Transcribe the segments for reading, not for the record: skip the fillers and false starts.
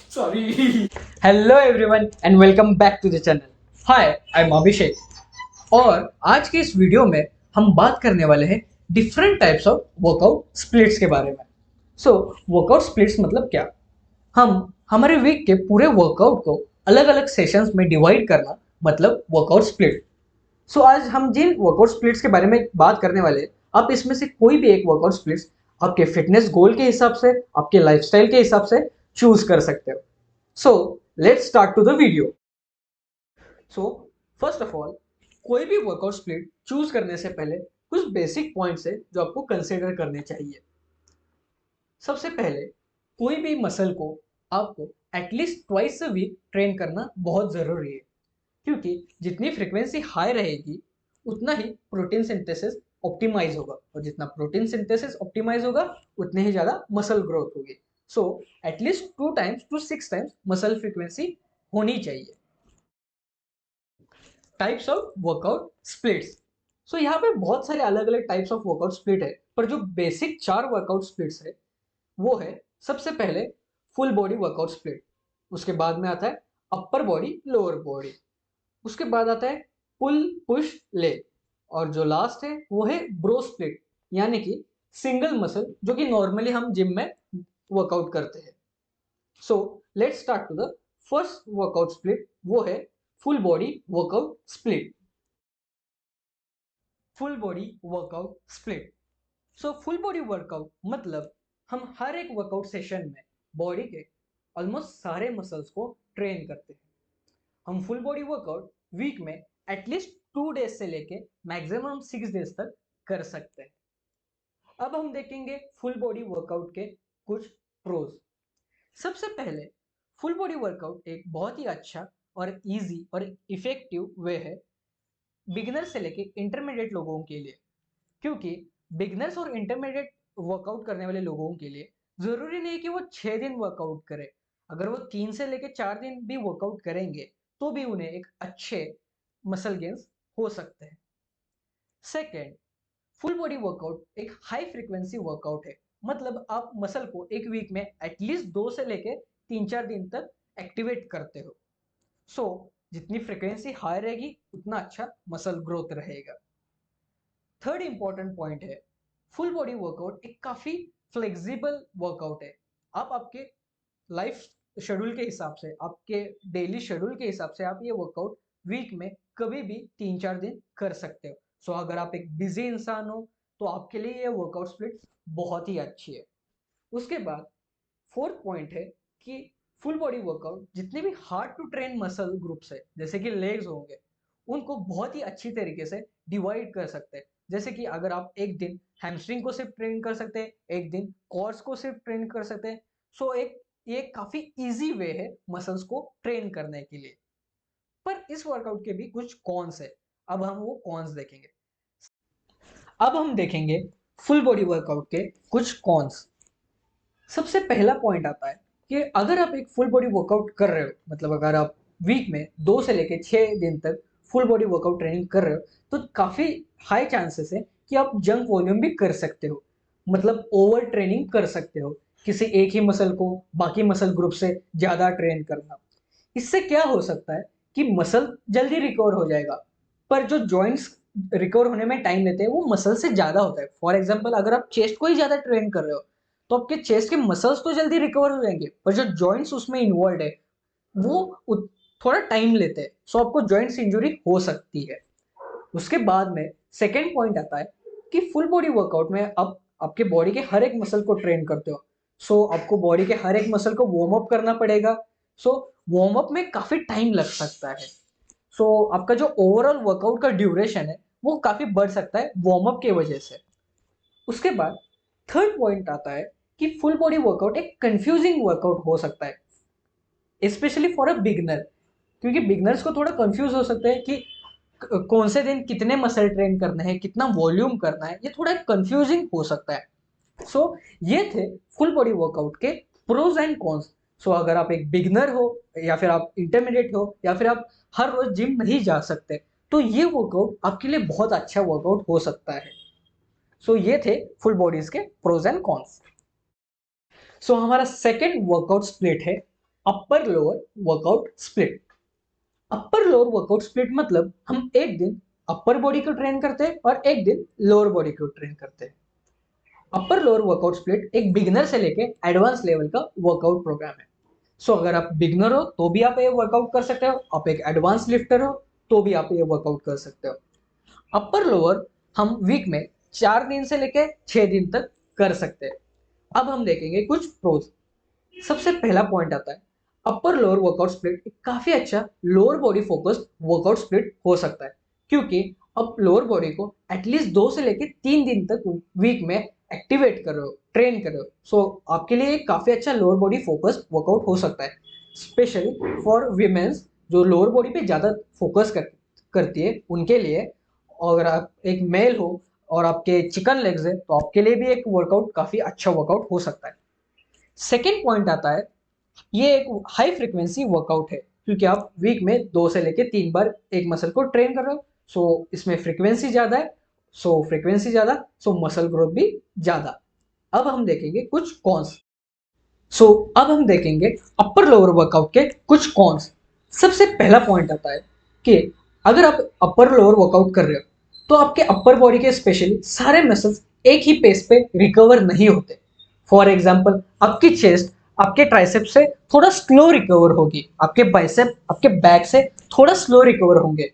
Sorry. Hello everyone and welcome back to the channel. Hi, I'm अभिषेक और आज के इस वीडियो में हम बात करने वाले हैं different types of workout splits के बारे में। वर्कआउट स्प्लिट्स मतलब क्या? हम हमारे वीक के पूरे वर्कआउट को अलग अलग सेशंस में डिवाइड करना मतलब वर्कआउट स्प्लिट। आज हम जिन वर्कआउट स्प्लिट्स के बारे में बात करने वाले हैं, आप इसमें से कोई भी एक वर्कआउट स्प्लिट्स आपके फिटनेस गोल के हिसाब से, आपके लाइफस्टाइल के हिसाब से चूज कर सकते हो। Let's start to the video. First of all, कोई भी वर्कआउट स्प्लिट चूज करने से पहले कुछ बेसिक पॉइंट्स है जो आपको कंसिडर करने चाहिए। सबसे पहले, कोई भी मसल को आपको at least twice a week train करना बहुत जरूरी है, क्योंकि जितनी फ्रीक्वेंसी हाई रहेगी उतना ही प्रोटीन सिंथेसिस ऑप्टिमाइज होगा, और जितना प्रोटीन सिंथेसिस ऑप्टिमाइज होगा उतने ही ज्यादा मसल ग्रोथ होगी। At least 2 times to 6 times muscle frequency होनी चाहिए। Types of workout splits. यहाँ पे बहुत सारे अलग अलग टाइप्स ऑफ वर्कआउट स्प्लिट है, पर जो बेसिक 4 वर्कआउट स्प्लिट्स है वो है, सबसे पहले फुल बॉडी वर्कआउट स्प्लिट, उसके बाद में आता है अपर बॉडी लोअर बॉडी, उसके बाद आता है पुल पुश ले, और जो लास्ट है वो है ब्रो स्प्लिट, यानी कि सिंगल मसल जो कि नॉर्मली हम जिम में वर्कआउट करते हैं। Let's start to the first workout split, वो है full body workout split. Full body workout split. Full body workout मतलब हम हर एक वर्कआउट सेशन में बॉडी के ऑलमोस्ट सारे मसल्स को ट्रेन करते हैं। हम फुल बॉडी वर्कआउट वीक में एटलीस्ट 2 डेज से लेके मैक्सिमम 6 डेज तक कर सकते हैं। अब हम देखेंगे फुल बॉडी वर्कआउट के कुछ प्रोज। सबसे पहले, फुल बॉडी वर्कआउट एक बहुत ही अच्छा और इजी और इफेक्टिव वे है बिगिनर से लेके इंटरमीडिएट लोगों के लिए, क्योंकि बिगिनर्स और इंटरमीडिएट वर्कआउट करने वाले लोगों के लिए जरूरी नहीं कि वो 6 दिन वर्कआउट करें। अगर वो 3 से लेके 4 दिन भी वर्कआउट करेंगे तो भी उन्हें एक अच्छे मसल गेन्स हो सकते हैं। सेकेंड, फुल बॉडी वर्कआउट एक हाई फ्रीक्वेंसी वर्कआउट है, मतलब आप मसल को एक वीक में एटलीस्ट 2 से लेके 3-4 दिन तक एक्टिवेट करते हो। जितनी फ्रीक्वेंसी हाई रहेगी उतना अच्छा मसल ग्रोथ रहेगा। थर्ड इंपॉर्टेंट पॉइंट है, फुल बॉडी वर्कआउट एक काफी फ्लेक्सिबल वर्कआउट है। आप आपके लाइफ शेड्यूल के हिसाब से, आपके डेली शेड्यूल के हिसाब से आप ये वर्कआउट वीक में कभी भी 3-4 दिन कर सकते हो। अगर आप एक बिजी इंसान हो तो आपके लिए ये वर्कआउट स्प्लिट बहुत ही अच्छी है। उसके बाद फोर्थ पॉइंट है कि फुल बॉडी वर्कआउट जितने भी hard to train muscle groups है, जैसे कि लेग्स होंगे, उनको बहुत ही अच्छी तरीके से डिवाइड कर सकते हैं। जैसे कि अगर आप एक दिन हैमस्ट्रिंग को सिर्फ ट्रेन कर सकते हैं, एक दिन कोर्स को सिर्फ ट्रेन कर सकते हैं। ये काफी इजी वे है मसल्स को ट्रेन करने के लिए। पर इस वर्कआउट के भी कुछ कॉन्स है, अब हम वो कॉन्स देखेंगे। अब हम देखेंगे फुल बॉडी वर्कआउट के कुछ कॉन्स। सबसे पहला पॉइंट आता है कि अगर आप एक फुल बॉडी वर्कआउट कर रहे हो, मतलब अगर आप वीक में 2 से लेके 6 दिन तक फुल बॉडी वर्कआउट ट्रेनिंग कर रहे हो, तो काफी हाई चांसेस है कि आप जंक वॉल्यूम भी कर सकते हो, मतलब ओवर ट्रेनिंग कर सकते हो, किसी एक ही मसल को बाकी मसल ग्रुप से ज्यादा ट्रेन करना। इससे क्या हो सकता है कि मसल जल्दी रिकवर हो जाएगा, पर जो जॉइंट्स रिकवर होने में टाइम लेते हैं वो मसल से ज्यादा होता है। फॉर एग्जांपल, अगर आप चेस्ट को ही ज्यादा ट्रेन कर रहे हो तो आपके चेस्ट के मसल्स तो जल्दी रिकवर हो जाएंगे, पर जो जॉइंट्स उसमें इन्वॉल्व है वो थोड़ा टाइम लेते हैं, आपको जॉइंट्स इंजरी हो सकती है। उसके बाद में सेकेंड पॉइंट आता है कि फुल बॉडी वर्कआउट में आप आपके बॉडी के हर एक मसल को ट्रेन करते हो, आपको बॉडी के हर एक मसल को वार्म अप करना पड़ेगा। वार्म अप में काफी टाइम लग सकता है। आपका जो ओवरऑल वर्कआउट का ड्यूरेशन है वो काफी बढ़ सकता है वार्म अप की वजह से। उसके बाद थर्ड पॉइंट आता है कि फुल बॉडी वर्कआउट एक कंफ्यूजिंग वर्कआउट हो सकता है, स्पेशली फॉर अ बिगनर, क्योंकि बिगनर्स को थोड़ा कंफ्यूज हो सकते हैं कि कौन से दिन कितने मसल ट्रेन करने हैं, कितना वॉल्यूम करना है, ये थोड़ा कंफ्यूजिंग हो सकता है। ये थे फुल बॉडी वर्कआउट के प्रोज एंड कॉन्स। अगर आप एक बिगनर हो, या फिर आप इंटरमीडिएट हो, या फिर आप हर रोज जिम नहीं जा सकते, तो ये वर्कआउट आपके लिए बहुत अच्छा वर्कआउट हो सकता है। सो ये थे फुल बॉडीज के प्रोज एंड कॉन्स। सो हमारा सेकेंड वर्कआउट स्प्लिट है upper lower workout split. Upper lower workout split मतलब हम एक दिन अपर बॉडी को ट्रेन करते हैं और एक दिन लोअर बॉडी को ट्रेन करते हैं। अपर लोअर वर्कआउट स्प्लिट एक बिगिनर से लेके एडवांस लेवल का वर्कआउट प्रोग्राम है। सो अगर आप बिगिनर हो तो भी आप ये वर्कआउट कर सकते हो, आप एक एडवांस लिफ्टर हो तो भी आप ये वर्कआउट कर सकते हो। अपर लोअर हम वीक में 4 दिन से लेके 6 दिन तक कर सकते हैं। अब हम देखेंगे कुछ प्रोज। सबसे पहला पॉइंट आता है अपर लोअर वर्कआउट स्प्लिट एक काफी अच्छा lower body focused workout split हो सकता है, क्योंकि अब लोअर बॉडी को एटलीस्ट 2 से लेके 3 दिन तक वीक में एक्टिवेट कर रहे हो, ट्रेन कर रहे हो। सो आपके लिए एक काफी अच्छा लोअर बॉडी फोकस्ड वर्कआउट हो सकता है, स्पेशली फॉर वीमेंस जो लोअर बॉडी पे ज्यादा फोकस करती है उनके लिए। अगर आप एक मेल हो और आपके चिकन लेग्स है तो आपके लिए भी एक वर्कआउट काफी अच्छा वर्कआउट हो सकता है। सेकेंड पॉइंट आता है ये एक हाई फ्रिक्वेंसी वर्कआउट है, क्योंकि आप वीक में 2 से लेके 3 बार एक मसल को ट्रेन कर रहे हो। सो इसमें फ्रिक्वेंसी ज्यादा है, सो मसल ग्रोथ भी ज्यादा। अब हम देखेंगे कुछ कॉन्स। अब हम देखेंगे अपर लोअर वर्कआउट के कुछ कॉन्स। सबसे पहला पॉइंट आता है कि अगर आप अपर लोअर वर्कआउट कर रहे हो तो आपके अपर बॉडी के स्पेशली सारे मसल्स एक ही पेस पे रिकवर नहीं होते। फॉर एग्जाम्पल आपकी चेस्ट आपके ट्राइसेप से थोड़ा स्लो रिकवर होगी, आपके बाइसेप आपके बैक से थोड़ा स्लो रिकवर होंगे।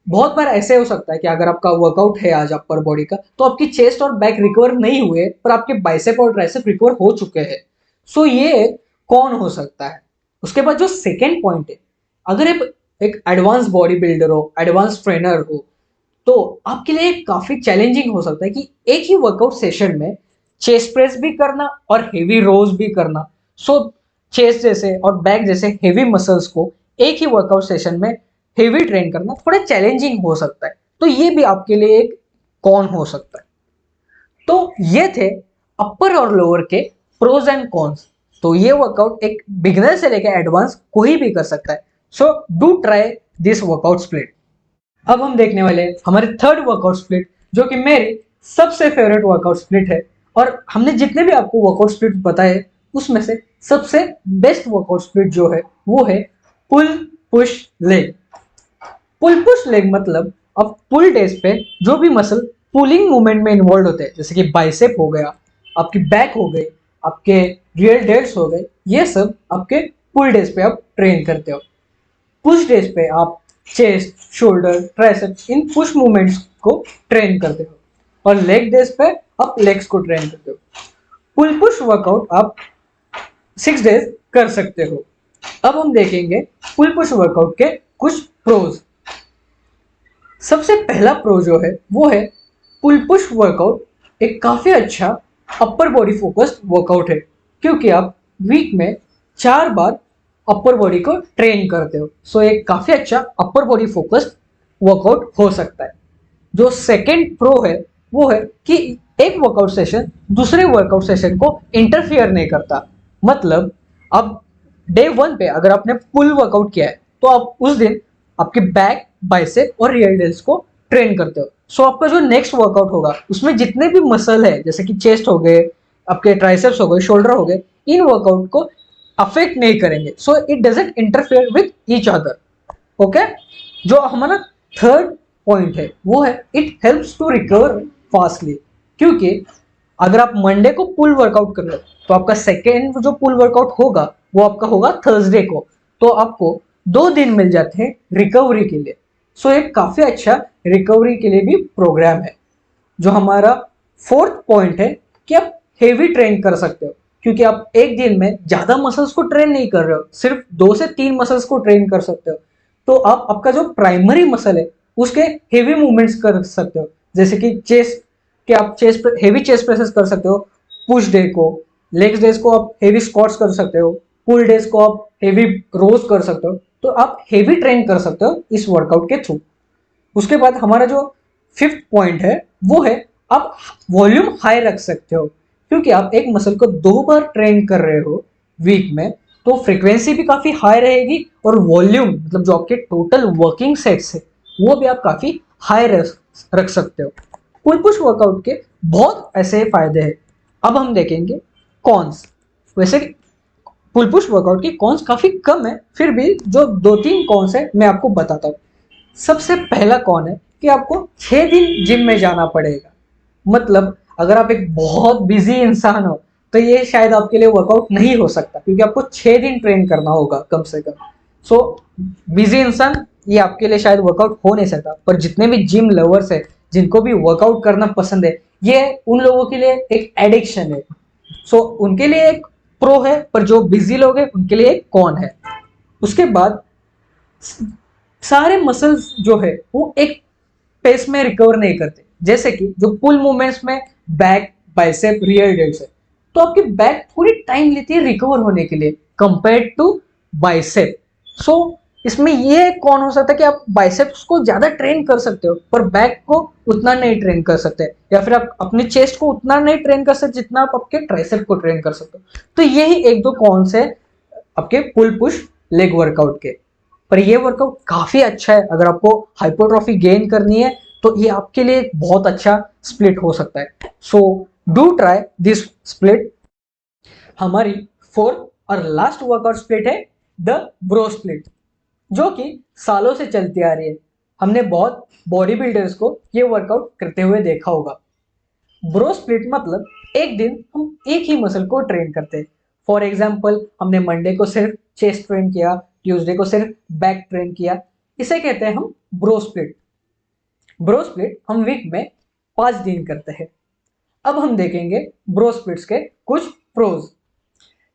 बहुत बार ऐसे हो सकता है कि अगर आपका वर्कआउट है आज अपर बॉडी का तो आपकी चेस्ट और बैक रिकवर नहीं हुए पर आपके बाइसेप और ट्राइसेप रिकवर हो चुके हैं। ये कौन हो सकता है। उसके बाद जो सेकेंड पॉइंट है, अगर आप एक एडवांस बॉडी बिल्डर हो, एडवांस ट्रेनर हो, तो आपके लिए काफी चैलेंजिंग हो सकता है कि एक ही वर्कआउट सेशन में चेस्ट प्रेस भी करना और हेवी रोज भी करना। चेस्ट जैसे और बैक जैसे हेवी मसल्स को एक ही वर्कआउट सेशन में हेवी ट्रेन करना थोड़ा चैलेंजिंग हो सकता है, तो ये भी आपके लिए एक कॉन हो सकता है। तो ये थे अपर और लोअर के प्रोज एंड कॉन्स। तो ये वर्कआउट एक बिगिनर से लेकर एडवांस कोई भी कर सकता है। So do try this workout split. अब हम देखने वाले हमारे थर्ड वर्कआउट स्प्लिट, जो कि मेरी सबसे फेवरेट वर्कआउट स्प्लिट है। और हमने जितने भी आपको वर्कआउट स्प्लिट बताए उसमें से सबसे बेस्ट वर्कआउट स्प्लिट जो है वो है पुल पुश लेग। पुल पुश लेग मतलब अब पुल डेज पे जो भी मसल पुलिंग मूवमेंट में इन्वॉल्व होते हैं, जैसे कि बाइसेप हो गया, आपकी बैक हो गई, आपके रियल डेल्स हो गए, ये सब आपके पुल डेज पे आप ट्रेन करते हो। पुश डेज पे आप चेस्ट, शोल्डर, ट्राइसेप्स इन पुश मूवमेंट्स को ट्रेन करते हो, और लेग डेज पे आप लेग्स को ट्रेन करते हो। पुल पुश वर्कआउट आप 6 डेज कर सकते हो। अब हम देखेंगे पुल पुश वर्कआउट के कुछ प्रोज। सबसे पहला प्रो जो है वो है पुल पुश वर्कआउट एक काफी अच्छा अपर बॉडी फोकस्ड वर्कआउट है, क्योंकि आप वीक में 4 बार अपर बॉडी को ट्रेन करते हो। एक काफी अच्छा अपर बॉडी फोकस्ड वर्कआउट हो सकता है। जो सेकेंड प्रो है वो है कि एक वर्कआउट सेशन दूसरे वर्कआउट सेशन को इंटरफियर नहीं करता। मतलब अब डे 1 पे अगर आपने पुल वर्कआउट किया है तो आप उस दिन आपके बैक, बाइसेप और रियर डेल्स को ट्रेन करते हो। आपका जो नेक्स्ट वर्कआउट होगा उसमें जितने भी मसल है, जैसे कि चेस्ट हो गए, आपके ट्राइसेप्स हो गए, शोल्डर हो गए, इन वर्कआउट को अफेक्ट नहीं करेंगे। It doesn't interfere with each other. Okay, जो हमारा थर्ड पॉइंट है वो है it helps to recover fastly, क्योंकि अगर आप मंडे को पुल वर्कआउट कर रहे हो तो आपका सेकेंड जो पुल वर्कआउट होगा वो आपका होगा थर्सडे को, तो आपको 2 दिन मिल जाते हैं रिकवरी के लिए। एक काफी अच्छा रिकवरी के लिए भी प्रोग्राम है। जो हमारा फोर्थ पॉइंट है कि आप हेवी ट्रेन कर सकते हो, क्योंकि आप एक दिन में ज्यादा मसल्स को ट्रेन नहीं कर रहे हो, सिर्फ 2 से 3 मसल्स को ट्रेन कर सकते हो। तो आप आपका जो प्राइमरी मसल है उसके हेवी मूवमेंट्स कर सकते हो, जैसे कि चेस्ट के आप हेवी चेस्ट प्रेसेस कर सकते हो पुश डे को, लेग्स डेज को आप हेवी स्क्वाट्स कर सकते हो, पुल डेज को आप हेवी रोज कर सकते हो। तो आप हेवी ट्रेन कर सकते हो इस वर्कआउट के थ्रू। उसके बाद हमारा जो फिफ्थ पॉइंट है वो है आप वॉल्यूम हाई रख सकते हो, क्योंकि आप एक मसल को 2 बार ट्रेन कर रहे हो वीक में, तो फ्रीक्वेंसी भी काफी हाई रहेगी और वॉल्यूम मतलब जो आपके टोटल वर्किंग सेट्स है वो भी आप काफी हाई रख सकते हो। पुल पुश वर्कआउट के बहुत ऐसे फायदे हैं। अब हम देखेंगे कॉन्स। वैसे पुल पुश वर्कआउट के कॉन्स काफी कम है, फिर भी जो 2-3 कॉन्स है मैं आपको बताता हूँ। सबसे पहला कॉन है कि आपको 6 दिन जिम में जाना पड़ेगा। मतलब अगर आप एक बहुत बिजी इंसान हो तो ये शायद आपके लिए वर्कआउट नहीं हो सकता, क्योंकि आपको 6 दिन ट्रेन करना होगा कम से कम। सो बिजी इंसान, ये आपके लिए शायद वर्कआउट हो नहीं सकता। पर जितने भी जिम लवर्स है, जिनको भी वर्कआउट करना पसंद है, ये उन लोगों के लिए एक एडिक्शन है। सो उनके लिए एक प्रो है, पर जो बिजी लोग हैं उनके लिए एक कॉन है। उसके बाद सारे मसल्स जो है वो एक पेस में रिकवर नहीं करते। जैसे कि जो पुल मूवमेंट्स में बैक, बाइसेप, रियर डेल्ट्स है, तो आपकी बैक थोड़ी टाइम लेती है रिकवर होने के लिए कंपेयर टू बाइसेप। सो इसमें ये कौन हो सकता है कि आप बाइसेप्स को ज्यादा ट्रेन कर सकते हो, पर बैक को उतना नहीं ट्रेन कर सकते, या फिर आप अपने चेस्ट को उतना नहीं ट्रेन कर सकते जितना आप आपके ट्राइसेप को ट्रेन कर सकते हो। तो यही एक दो कौन से आपके पुल पुश लेग वर्कआउट के। पर ये वर्कआउट काफी अच्छा है। अगर आपको हाइपोट्रॉफी गेन करनी है तो ये आपके लिए बहुत अच्छा स्प्लिट हो सकता है। So do try this split. हमारी फोर्थ और लास्ट वर्कआउट स्प्लिट है द ब्रो स्प्लिट, जो कि सालों से चलती आ रही है। हमने बहुत बॉडी बिल्डर्स को ये वर्कआउट करते हुए देखा होगा। ब्रो स्प्लिट मतलब एक दिन हम एक ही मसल को ट्रेन करते हैं। फॉर एग्जाम्पल, हमने मंडे को सिर्फ चेस्ट ट्रेन किया, ट्यूसडे को सिर्फ बैक ट्रेन किया। इसे कहते हैं हम ब्रो स्प्लिट। ब्रो स्प्लिट हम वीक में 5 दिन करते हैं। अब हम देखेंगे ब्रो स्प्लिट्स के कुछ प्रोज।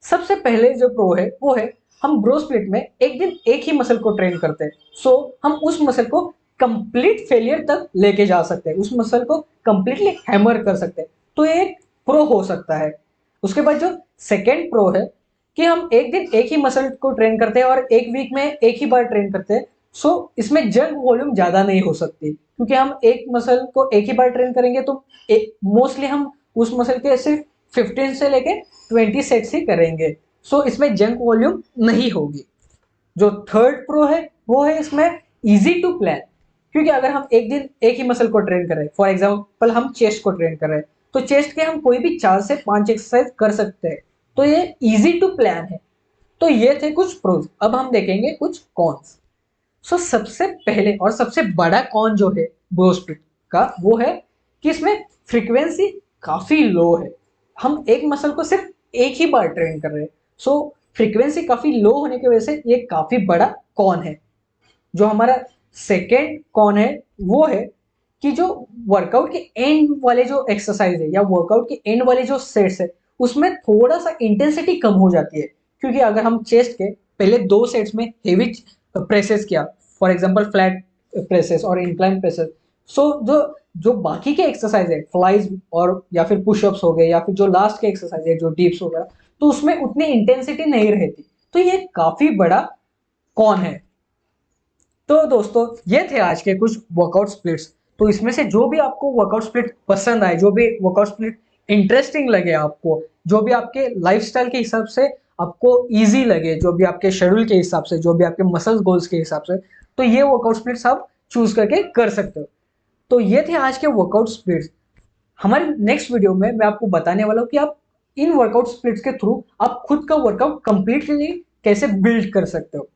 सबसे पहले जो प्रो है वो है, हम ब्रो स्प्लिट में एक दिन एक ही मसल को ट्रेन करते हैं। सो हम उस मसल को कंप्लीट फेलियर तक लेके जा सकते हैं, उस मसल को कंप्लीटली हैमर कर सकते हैं। तो ये एक प्रो हो सकता है। उसके बाद जो सेकेंड प्रो है कि हम एक दिन एक ही मसल को ट्रेन करते हैं और एक वीक में एक ही बार ट्रेन करते हैं। सो इसमें जंग वॉल्यूम ज्यादा नहीं हो सकती, क्योंकि हम एक मसल को एक ही बार ट्रेन करेंगे तो मोस्टली हम उस मसल के सिर्फ 15 से लेके 20 सेट्स ही करेंगे। सो इसमें जंक वॉल्यूम नहीं होगी। जो थर्ड प्रो है वो है इसमें इजी टू प्लान, क्योंकि अगर हम एक दिन एक ही मसल को ट्रेन कर रहे हैं, फॉर एग्जांपल हम चेस्ट को ट्रेन कर रहे हैं, तो चेस्ट के हम कोई भी 4 से 5 एक्सरसाइज कर सकते हैं। तो ये इजी टू प्लान है। तो ये थे कुछ प्रोज। अब हम देखेंगे कुछ कॉन्स। सो सबसे पहले और सबसे बड़ा कॉन जो है ब्रो स्प्लिट का वो है कि इसमें फ्रीक्वेंसी काफी लो है। हम एक मसल को सिर्फ एक ही बार ट्रेन कर रहे हैं। सो फ्रीक्वेंसी काफी लो होने की वजह से ये काफी बड़ा कॉन है। जो हमारा सेकेंड कॉन है वो है कि जो वर्कआउट के एंड वाले जो एक्सरसाइज है या वर्कआउट के एंड वाले जो सेट्स है, उसमें थोड़ा सा इंटेंसिटी कम हो जाती है। क्योंकि अगर हम चेस्ट के पहले 2 सेट्स में हेवी प्रेसेस किया, फॉर एग्जांपल फ्लैट प्रेसेस और इंक्लाइन प्रेसेस, सो जो जो बाकी के एक्सरसाइज है, फ्लाइज और या फिर पुशअप्स हो गए, या फिर जो लास्ट के एक्सरसाइज है जो डीप्स वगैरह, तो उसमें उतनी इंटेंसिटी नहीं रहती। तो ये काफी बड़ा कौन है। तो दोस्तों ये थे आज के कुछ वर्कआउट स्प्लिट्स। तो इसमें से जो भी आपको वर्कआउट स्प्लिट पसंद आए, जो भी वर्कआउट स्प्लिट इंटरेस्टिंग लगे आपको, जो भी आपके लाइफस्टाइल के हिसाब से आपको इजी लगे, जो भी आपके शेड्यूल के हिसाब से, जो भी आपके मसल्स गोल्स के हिसाब से, तो ये वर्कआउट स्प्लिट्स आप चूज करके कर सकते हो। तो ये थे आज के वर्कआउट स्प्लिट्स। हमारे नेक्स्ट वीडियो में मैं आपको बताने वाला हूँ कि आप इन वर्कआउट स्प्लिट्स के थ्रू आप खुद का वर्कआउट कंप्लीटली कैसे बिल्ड कर सकते हो।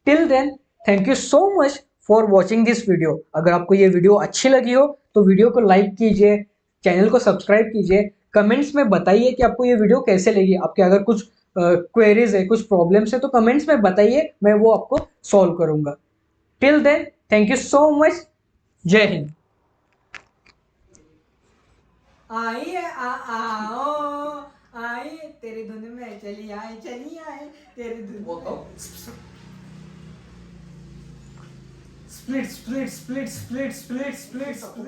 Till then, thank you so much for watching this video. अगर आपको ये वीडियो अच्छी लगी हो तो वीडियो को लाइक कीजिए, चैनल को सब्सक्राइब कीजिए, कमेंट्स में बताइए कि आपको ये वीडियो कैसे लगी। आपके अगर कुछ क्वेरीज है, कुछ प्रॉब्लम्स है, तो कमेंट्स में बताइए, मैं वो आपको सॉल्व करूंगा। Till then, thank you so much. जय हिंद। आइए आओ, आइए तेरी धुन में चली आए, चली आए तेरी धुन में। Split split split split split split split.